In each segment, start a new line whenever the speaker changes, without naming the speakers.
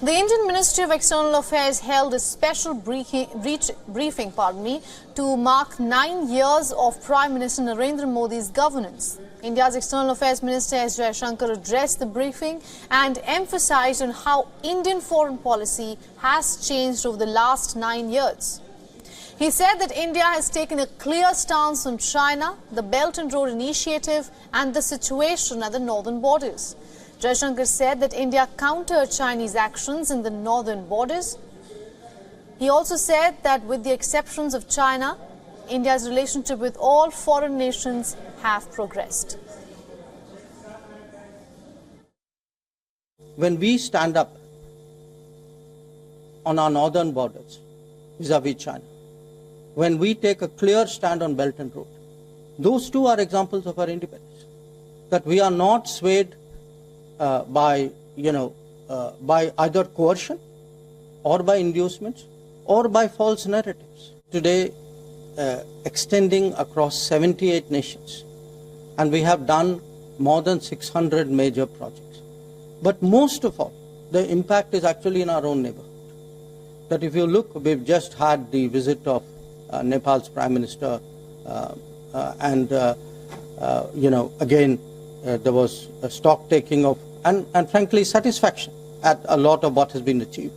The Indian Ministry of External Affairs held a special briefing to mark 9 years of Prime Minister Narendra Modi's governance. India's External Affairs Minister S. Jaishankar addressed the briefing and emphasized on how Indian foreign policy has changed over the last 9 years. He said that India has taken a clear stance on China, the Belt and Road Initiative and the situation at the northern borders. Jaishankar said that India countered Chinese actions in the northern borders. He also said that with the exceptions of China, India's relationship with all foreign nations have progressed.
When we stand up on our northern borders vis-à-vis China, when we take a clear stand on Belt and Road, those two are examples of our independence. That we are not swayed by either coercion or by inducements or by false narratives. Today, extending across 78 nations, and we have done more than 600 major projects. But most of all, the impact is actually in our own neighborhood. That if you look, we've just had the visit of Nepal's Prime Minister, again, there was a stock taking of, and frankly, satisfaction at a lot of what has been achieved.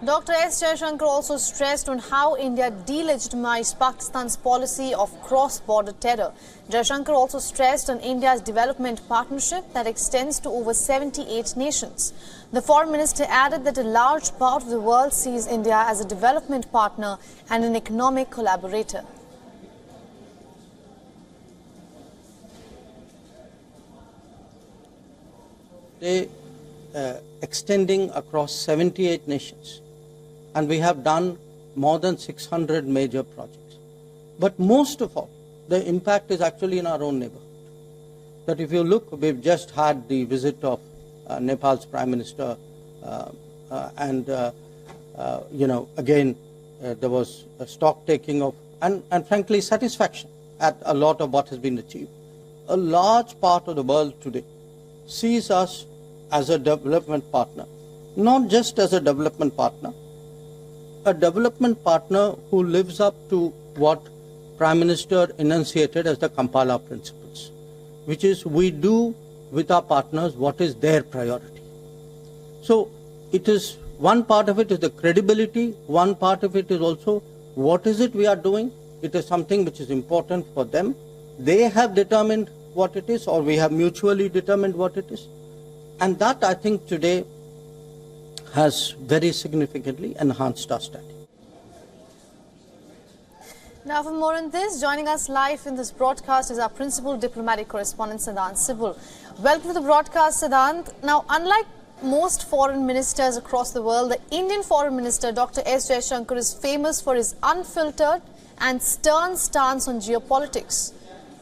Dr. S. Jaishankar also stressed on how India delegitimized Pakistan's policy of cross-border terror. Jaishankar also stressed on India's development partnership that extends to over 78 nations. The foreign minister added that a large part of the world sees India as a development partner and an economic collaborator.
Extending across 78 nations, and we have done more than 600 major projects. But most of all, the impact is actually in our own neighborhood. That if you look, we've just had the visit of Nepal's Prime Minister, again, there was a stock taking of, and frankly, satisfaction at a lot of what has been achieved. A large part of the world today sees us as a development partner, not just as a development partner who lives up to what Prime Minister enunciated as the Kampala principles, which is we do with our partners what is their priority. So it is, one part of it is the credibility, one part of it is also what is it we are doing. It is something which is important for them. They have determined what it is, or we have mutually determined what it is. And that, I think, today has very significantly enhanced our standing.
Now, for more on this, joining us live in this broadcast is our principal diplomatic correspondent, Siddhant Sibul. Welcome to the broadcast, Siddhant. Now, unlike most foreign ministers across the world, the Indian foreign minister, Dr. S. Jaishankar, is famous for his unfiltered and stern stance on geopolitics.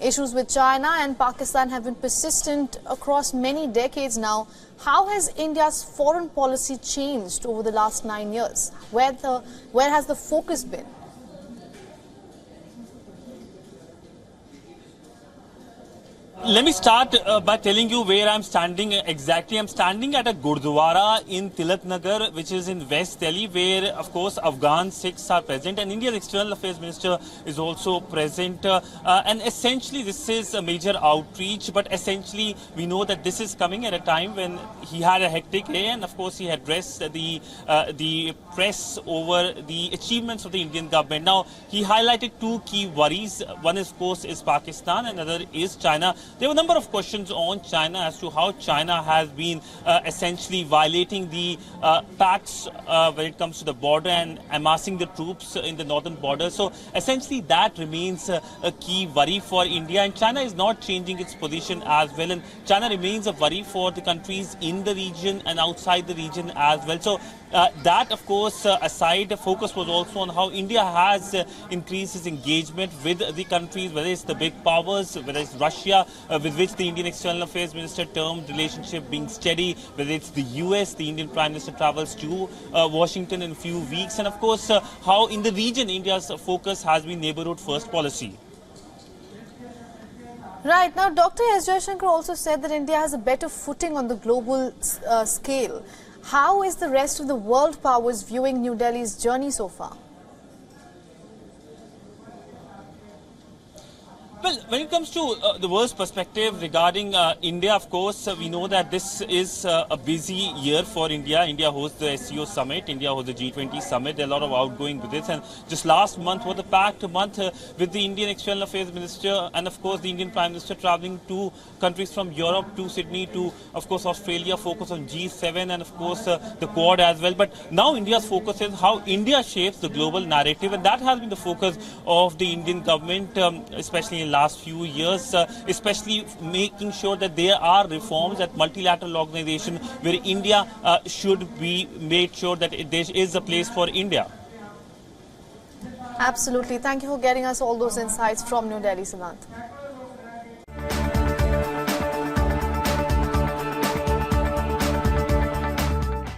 Issues with China and Pakistan have been persistent across many decades now. How has India's foreign policy changed over the last 9 years? Where has the focus been?
Let me start by telling you where I'm standing exactly. I'm standing at a Gurdwara in Tilak Nagar, which is in West Delhi, where, of course, Afghan Sikhs are present, and India's External Affairs Minister is also present. And essentially, this is a major outreach, but essentially, we know that this is coming at a time when he had a hectic day, and of course, he addressed the press over the achievements of the Indian government. Now, he highlighted two key worries. One, of course, is Pakistan, and another is China. There were a number of questions on China as to how China has been essentially violating the pacts when it comes to the border and amassing the troops in the northern border. So essentially that remains a key worry for India, and China is not changing its position as well, and China remains a worry for the countries in the region and outside the region as well. So that, of course, aside, the focus was also on how India has increased its engagement with the countries, whether it's the big powers, whether it's Russia, with which the Indian External Affairs Minister termed relationship being steady, whether it's the US, the Indian Prime Minister travels to Washington in a few weeks, and of course, how in the region India's focus has been neighborhood first policy.
Right. Now, Dr. S. Jaishankar also said that India has a better footing on the global scale. How is the rest of the world powers viewing New Delhi's journey so far?
Well, when it comes to the world's perspective regarding India, of course, we know that this is a busy year for India. India hosts the SCO summit, India hosts the G20 summit. There are a lot of outgoing visits, and just last month was a packed month with the Indian External Affairs Minister and, of course, the Indian Prime Minister traveling to countries from Europe to Sydney to, of course, Australia, focus on G7 and, of course, the Quad as well. But now India's focus is how India shapes the global narrative, and that has been the focus of the Indian government, especially in last few years, especially making sure that there are reforms at multilateral organization where India should be made sure that there is a place for India.
Absolutely. Thank you for getting us all those insights from New Delhi, Siddhant.